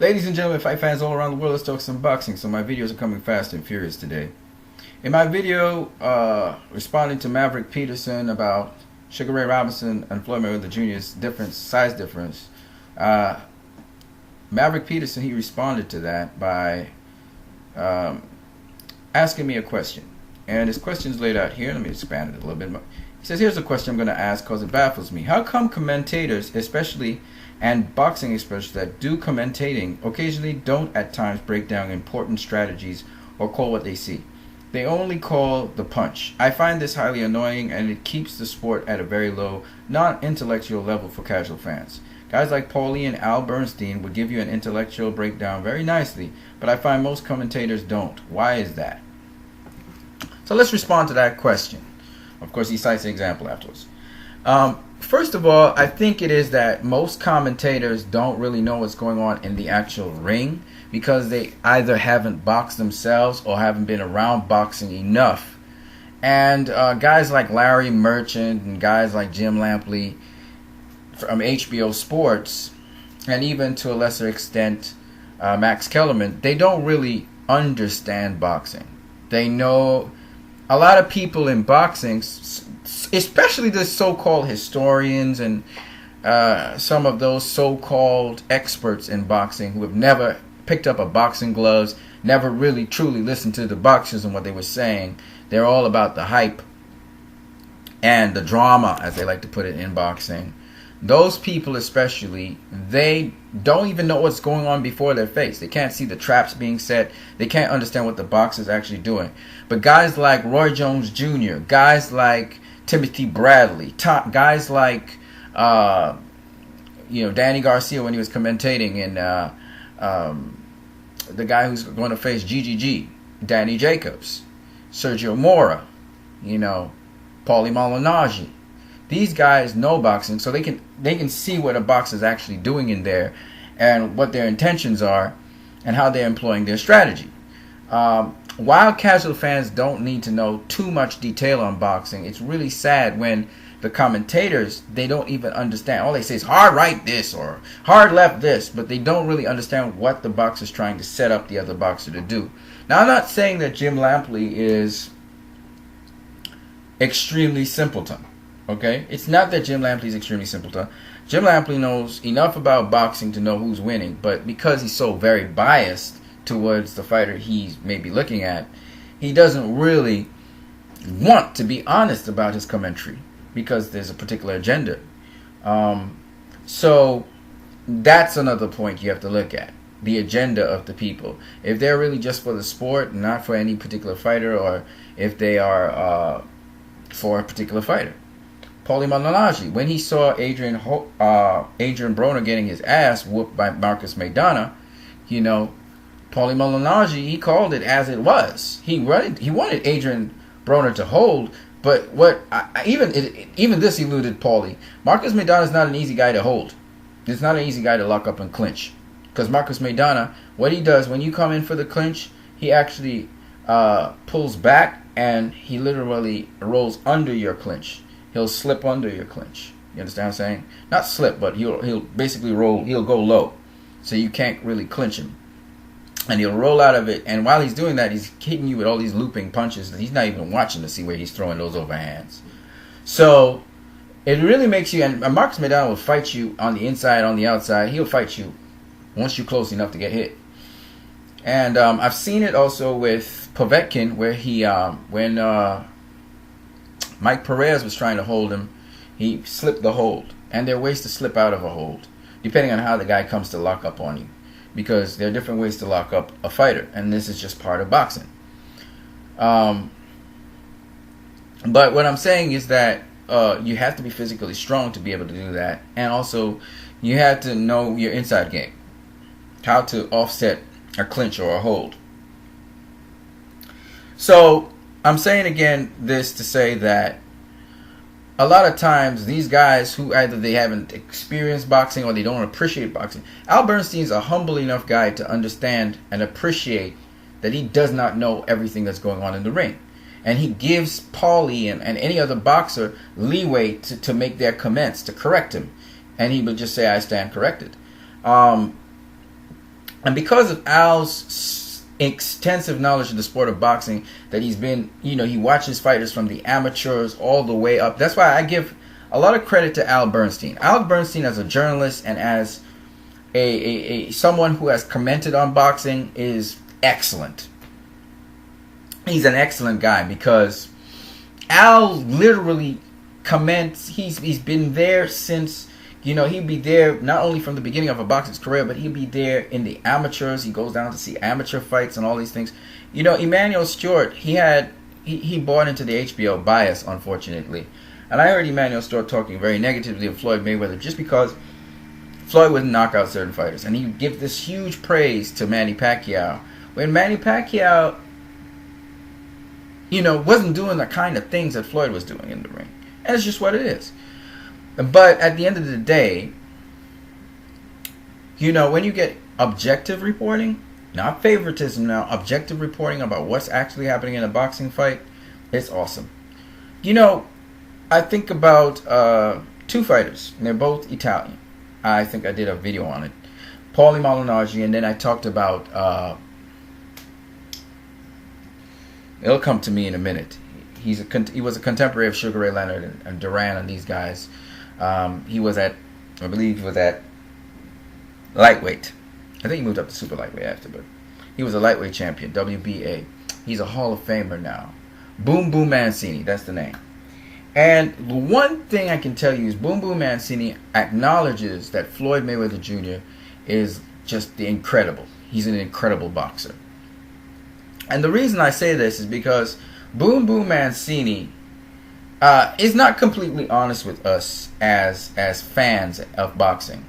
Ladies and gentlemen, fight fans all around the world, let's talk some boxing. So my videos are coming fast and furious today. In my video responding to Maverick Peterson about Sugar Ray Robinson and Floyd Mayweather Jr.'s size difference, Maverick Peterson, he responded to that by asking me a question. And his question is laid out here. Let me expand it a little bit more. He says, here's a question I'm going to ask because it baffles me. How come commentators, especially, and boxing experts that do commentating, occasionally don't at times break down important strategies or call what they see? They only call the punch. I find this highly annoying, and it keeps the sport at a very low, non-intellectual level for casual fans. Guys like Paulie and Bernstein would give you an intellectual breakdown very nicely, but I find most commentators don't. Why is that? So let's respond to that question. Of course, he cites an example afterwards. First of all, I think it is that most commentators don't really know what's going on in the actual ring because they either haven't boxed themselves or haven't been around boxing enough. And guys like Larry Merchant and guys like Jim Lampley from HBO Sports, and even to a lesser extent Max Kellerman, they don't really understand boxing. They know a lot of people in boxing, especially the so-called historians and some of those so-called experts in boxing who have never picked up a boxing gloves, never really truly listened to the boxers and what they were saying. They're all about the hype and the drama, as they like to put it, in boxing. Those people especially, they don't even know what's going on before their face. They can't see the traps being set. They can't understand what the boxer's actually doing. But guys like Roy Jones Jr., guys like Timothy Bradley, guys like Danny Garcia when he was commentating, and the guy who's going to face GGG, Danny Jacobs, Sergio Mora, Paulie Malignaggi. These guys know boxing, so they can see what a boxer's actually doing in there and what their intentions are and how they're employing their strategy. While casual fans don't need to know too much detail on boxing, it's really sad when the commentators, they don't even understand. All they say is hard right this or hard left this, but they don't really understand what the boxer's trying to set up the other boxer to do. Now, I'm not saying that Jim Lampley is extremely simpleton. Okay? It's not that Jim Lampley is extremely simpleton. Jim Lampley knows enough about boxing to know who's winning, but because he's so very biased towards the fighter he's maybe looking at, he doesn't really want to be honest about his commentary because there's a particular agenda. So that's another point you have to look at, the agenda of the people. If they're really just for the sport, not for any particular fighter, or if they are for a particular fighter. Paulie Malignaggi, when he saw Adrien Broner getting his ass whooped by Marcus Maidana, Paulie Malignaggi, he called it as it was. He wanted Adrien Broner to hold, but even this eluded Paulie. Marcus Maidana is not an easy guy to hold. It's not an easy guy to lock up and clinch, because Marcus Maidana, what he does when you come in for the clinch, he actually pulls back and he literally rolls under your clinch. He'll slip under your clinch. You understand what I'm saying? Not slip, but he'll basically roll. He'll go low, so you can't really clinch him. And he'll roll out of it. And while he's doing that, he's hitting you with all these looping punches that he's not even watching to see where he's throwing those overhands. So it really makes you. And Marcus Maidana will fight you on the inside, on the outside. He'll fight you once you're close enough to get hit. And I've seen it also with Povetkin, where when Mike Perez was trying to hold him, he slipped the hold. And there are ways to slip out of a hold, depending on how the guy comes to lock up on you. Because there are different ways to lock up a fighter. And this is just part of boxing. But what I'm saying is that you have to be physically strong to be able to do that. And also, you have to know your inside game. How to offset a clinch or a hold. So I'm saying again this to say that a lot of times these guys who either they haven't experienced boxing or they don't appreciate boxing. Bernstein's a humble enough guy to understand and appreciate that he does not know everything that's going on in the ring. And he gives Paulie and any other boxer leeway to make their comments, to correct him. And he would just say, I stand corrected. And because of Al's extensive knowledge of the sport of boxing, that he's been, he watches fighters from the amateurs all the way up. That's why I give a lot of credit to Al Bernstein. Al Bernstein, as a journalist and as a someone who has commented on boxing, is excellent. He's an excellent guy because Al literally comments. He's been there since, he'd be there not only from the beginning of a boxer's career, but he'd be there in the amateurs. He goes down to see amateur fights and all these things. Emmanuel Stewart, he bought into the HBO bias, unfortunately. And I heard Emmanuel Stewart talking very negatively of Floyd Mayweather just because Floyd would knock out certain fighters. And he would give this huge praise to Manny Pacquiao, when Manny Pacquiao, wasn't doing the kind of things that Floyd was doing in the ring. And it's just what it is. But at the end of the day, when you get objective reporting, not favoritism now, objective reporting about what's actually happening in a boxing fight, it's awesome. I think about two fighters, and they're both Italian. I think I did a video on it. Paulie Malignaggi, and then I talked about, it'll come to me in a minute. He was a contemporary of Sugar Ray Leonard and Duran and these guys. I believe he was at lightweight. I think he moved up to super lightweight after, but he was a lightweight champion, WBA. He's a Hall of Famer now. Boom Boom Mancini, that's the name. And the one thing I can tell you is Boom Boom Mancini acknowledges that Floyd Mayweather Jr. is just incredible. He's an incredible boxer. And the reason I say this is because Boom Boom Mancini is not completely honest with us as fans of boxing.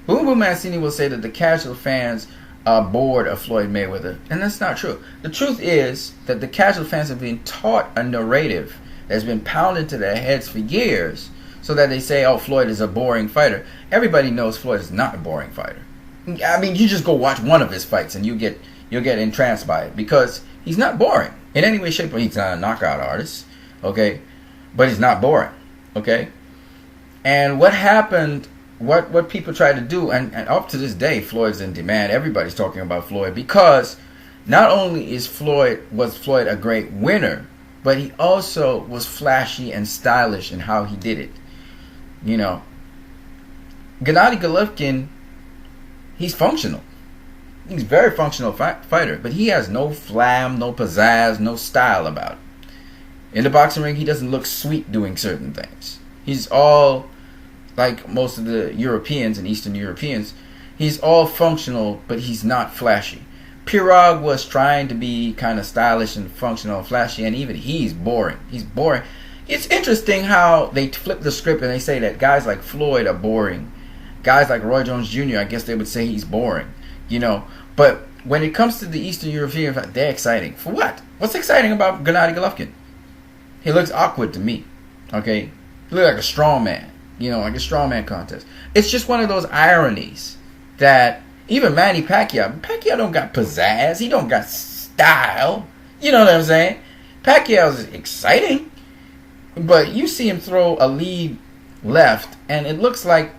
Boom Boom Mancini will say that the casual fans are bored of Floyd Mayweather, and that's not true. The truth is that the casual fans have been taught a narrative that's been pounded into their heads for years, so that they say, "Oh, Floyd is a boring fighter." Everybody knows Floyd is not a boring fighter. I mean, you just go watch one of his fights, and you'll get entranced by it because he's not boring in any way, shape, or form. He's not a knockout artist, okay, but he's not boring, okay. And what happened? What people try to do, and up to this day, Floyd's in demand. Everybody's talking about Floyd because not only was Floyd a great winner, but he also was flashy and stylish in how he did it. Gennady Golovkin, he's functional. He's a very functional fighter, but he has no flam, no pizzazz, no style about it. In the boxing ring, he doesn't look sweet doing certain things. He's all, like most of the Europeans and Eastern Europeans, he's all functional, but he's not flashy. Pirog was trying to be kind of stylish and functional and flashy, and even he's boring. He's boring. It's interesting how they flip the script and they say that guys like Floyd are boring. Guys like Roy Jones Jr., I guess they would say he's boring. But when it comes to the Eastern European, they're exciting. For what? What's exciting about Gennady Golovkin? He looks awkward to me. Okay? He looks like a strong man. Like a strongman contest. It's just one of those ironies that even Manny Pacquiao don't got pizzazz. He don't got style. You know what I'm saying? Pacquiao's exciting, but you see him throw a lead left, and it looks like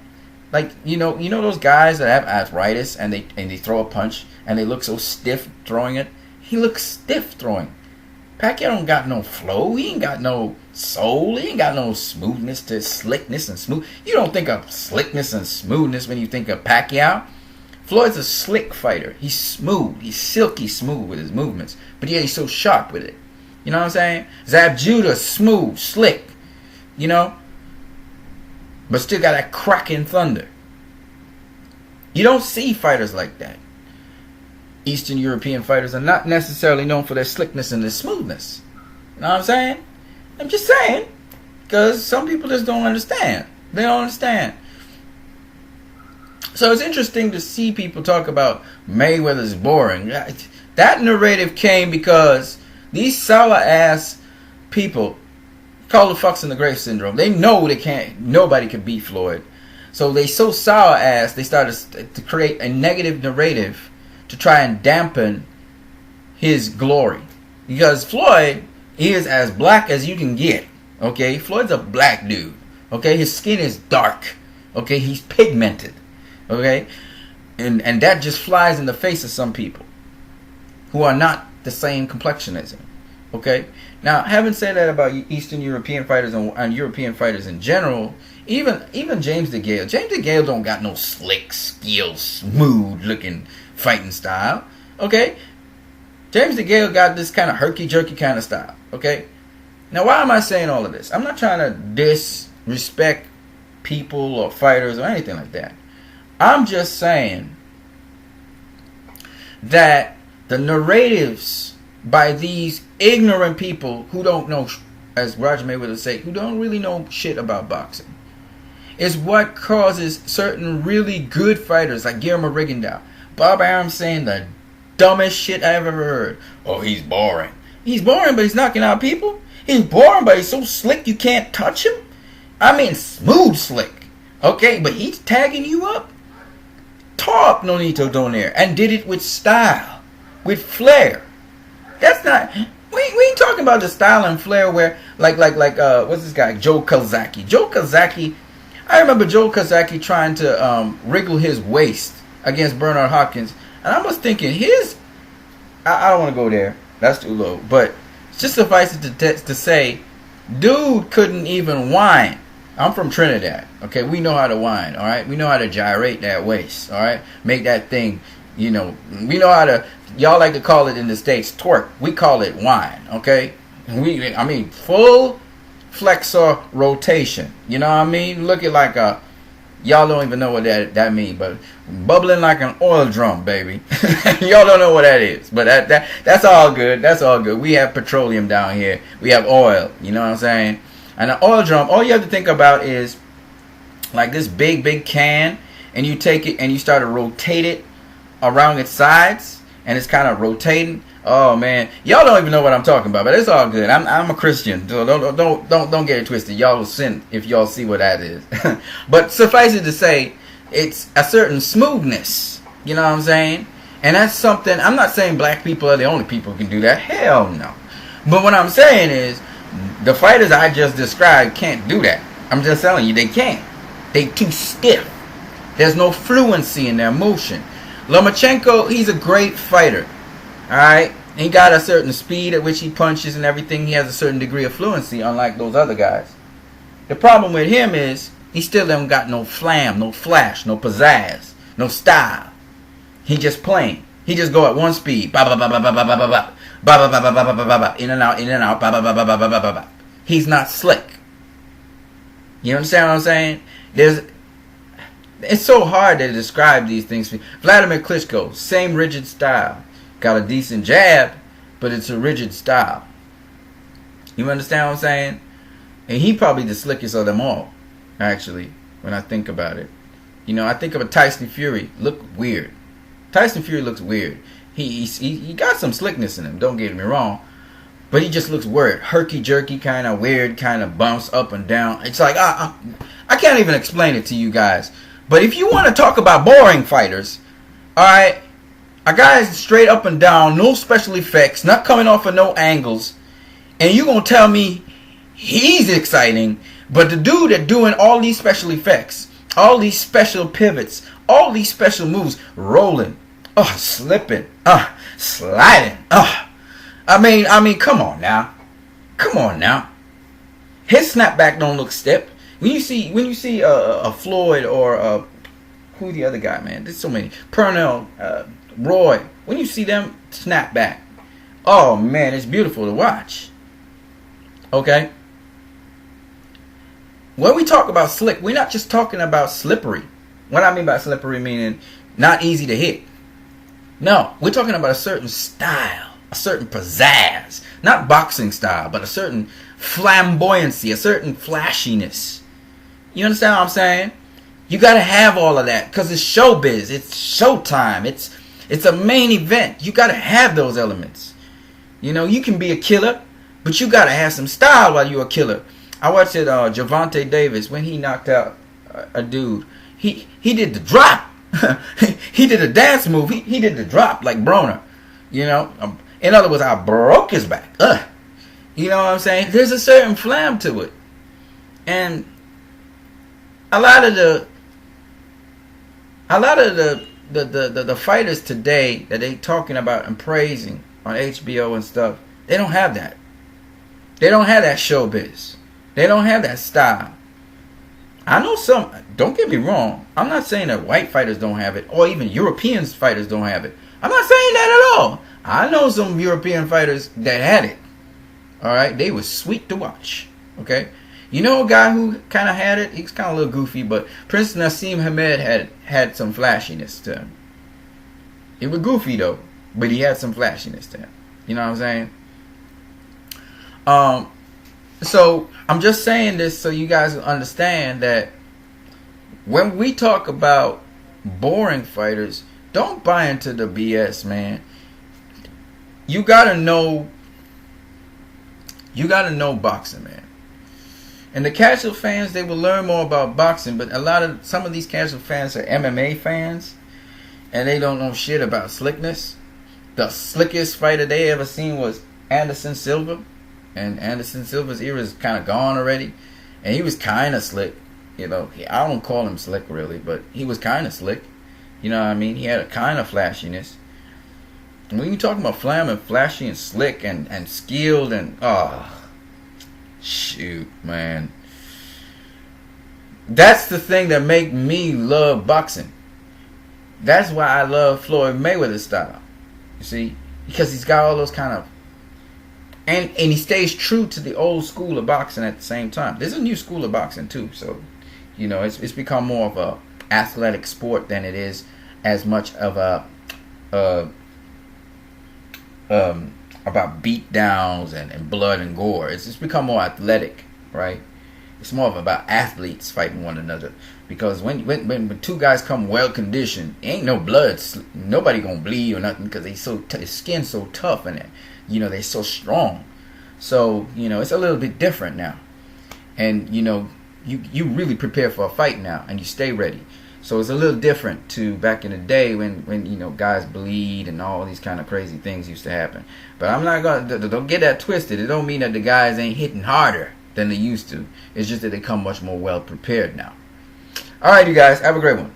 those guys that have arthritis and they throw a punch and they look so stiff throwing it. He looks stiff throwing. Pacquiao don't got no flow. He ain't got no soul. He ain't got no smoothness to slickness and smooth. You don't think of slickness and smoothness when you think of Pacquiao. Floyd's a slick fighter. He's smooth. He's silky smooth with his movements. But yeah, he's so sharp with it. You know what I'm saying? Zab Judah, smooth, slick. But still got that cracking thunder. You don't see fighters like that. Eastern European fighters are not necessarily known for their slickness and their smoothness. You know what I'm saying? I'm just saying. Because some people just don't understand. They don't understand. So it's interesting to see people talk about Mayweather's boring. That narrative came because these sour-ass people call the fucks in the grave syndrome. They know nobody can beat Floyd. So they so sour-ass, they started to create a negative narrative to try and dampen his glory. Because Floyd is as black as you can get. Okay? Floyd's a black dude. Okay? His skin is dark. Okay? He's pigmented. Okay? And that just flies in the face of some people who are not the same complexion as him. Okay? Now, having said that about Eastern European fighters and European fighters in general, even James DeGale. James DeGale don't got no slick, skilled, smooth-looking fighting style. Okay? James DeGale got this kind of herky-jerky kind of style. Okay? Now, why am I saying all of this? I'm not trying to disrespect people or fighters or anything like that. I'm just saying that the narratives by these ignorant people who don't know, as Roger Mayweather would say, who don't really know shit about boxing, is what causes certain really good fighters like Guillermo Rigondeaux, Bob Arum saying the dumbest shit I've ever heard. Oh, he's boring. He's boring, but he's knocking out people. He's boring, but he's so slick you can't touch him. I mean, smooth slick. Okay, but he's tagging you up. Tore up Nonito Donaire and did it with style, with flair. That's not. We ain't talking about the style and flair where like what's this guy, Joe Kozaki. Joe Kozaki. I remember Joe Kozaki trying to wriggle his waist against Bernard Hopkins, and I was thinking I don't want to go there. That's too low. But just suffice it to say, dude couldn't even whine. I'm from Trinidad, okay? We know how to whine, all right? We know how to gyrate that waist, all right? Make that thing, we know how to, y'all like to call it in the States, twerk. We call it whine, okay? Full flexor rotation, you know what I mean? Looking like y'all don't even know what that means, but bubbling like an oil drum, baby. Y'all don't know what that is, but that's all good. That's all good. We have petroleum down here. We have oil, you know what I'm saying? And an oil drum, all you have to think about is like this big can, and you take it and you start to rotate it around its sides, and it's kind of rotating. Oh man, y'all don't even know what I'm talking about, but it's all good. I'm a Christian, so don't get it twisted. Y'all will sin if y'all see what that is. But suffice it to say, it's a certain smoothness. You know what I'm saying? And that's something. I'm not saying black people are the only people who can do that. Hell no. But what I'm saying is, the fighters I just described can't do that. I'm just telling you, they can't. They too stiff. There's no fluency in their motion. Lomachenko, he's a great fighter. Alright? He got a certain speed at which he punches and everything. He has a certain degree of fluency, unlike those other guys. The problem with him is, he still haven't got no flam, no flash, no pizzazz, no style. He just plain. He just go at one speed. Ba ba ba ba ba ba ba ba ba. Ba ba ba ba ba ba ba ba. In and out, in and out. Ba ba ba ba ba ba ba ba. He's not slick. You understand what I'm saying? It's so hard to describe these things. Vladimir Klitschko, same rigid style. Got a decent jab, but it's a rigid style. You understand what I'm saying? And he probably the slickest of them all, actually, when I think about it. I think of a Tyson Fury. Look weird. Tyson Fury looks weird. He got some slickness in him, don't get me wrong. But he just looks weird. Herky-jerky, kind of weird, kind of bumps up and down. It's like, I can't even explain it to you guys. But if you want to talk about boring fighters, alright, a guy is straight up and down, no special effects, not coming off of no angles, and you going to tell me he's exciting, but the dude that doing all these special effects, all these special pivots, all these special moves, rolling, slipping, sliding, I mean, come on now. His snapback don't look stiff. When you see a Floyd or who the other guy, man? There's so many. Purnell Roy. When you see them snap back, oh man, it's beautiful to watch. Okay. When we talk about slick, we're not just talking about slippery. What I mean by slippery meaning not easy to hit. No, we're talking about a certain style, a certain pizzazz. Not boxing style, but a certain flamboyancy, a certain flashiness. You understand what I'm saying? You got to have all of that because it's showbiz. It's showtime. It's a main event. You got to have those elements. You can be a killer, but you got to have some style while you're a killer. I watched it, Gervonta Davis, when he knocked out a dude. He did the drop. He did a dance move. He did the drop like Broner. In other words, I broke his back. You know what I'm saying? There's a certain flam to it. And a lot of the the fighters today that they talking about and praising on HBO and stuff, they don't have that. They don't have that showbiz. They don't have that style. I know some. Don't get me wrong. I'm not saying that white fighters don't have it, or even European fighters don't have it. I'm not saying that at all. I know some European fighters that had it. All right, they were sweet to watch. Okay, you know a guy who kind of had it. He's kind of a little goofy, but Prince Nassim Hamed had some flashiness to him. He was goofy though, but he had some flashiness to him. You know what I'm saying? So I'm just saying this so you guys will understand that when we talk about boring fighters, don't buy into the BS, man. You gotta know boxing, man. And the casual fans, they will learn more about boxing, but some of these casual fans are MMA fans, and they don't know shit about slickness. The slickest fighter they ever seen was Anderson Silva, and Anderson Silva's era is kind of gone already, and he was kind of slick. You know, I don't call him slick really, but he was kind of slick. You know what I mean? He had a kind of flashiness. And when you talking about flashy and slick and skilled and shoot, man, that's the thing that make me love boxing. That's why I love Floyd Mayweather style. You see, because he's got all those kind of and he stays true to the old school of boxing at the same time. There's a new school of boxing too, so you know it's become more of a athletic sport than it is as much of a about beat downs and blood and gore. It's just become more athletic, right? It's more of about athletes fighting one another. Because when two guys come well conditioned, ain't no blood. Nobody gonna bleed or nothing because their skin's so tough and you know they're so strong. So you know it's a little bit different now, and you know you really prepare for a fight now and you stay ready. So it's a little different to back in the day when you know guys bleed and all these kind of crazy things used to happen. But I'm not gonna don't get that twisted. It don't mean that the guys ain't hitting harder than they used to. It's just that they come much more well prepared now. All right, you guys, have a great one.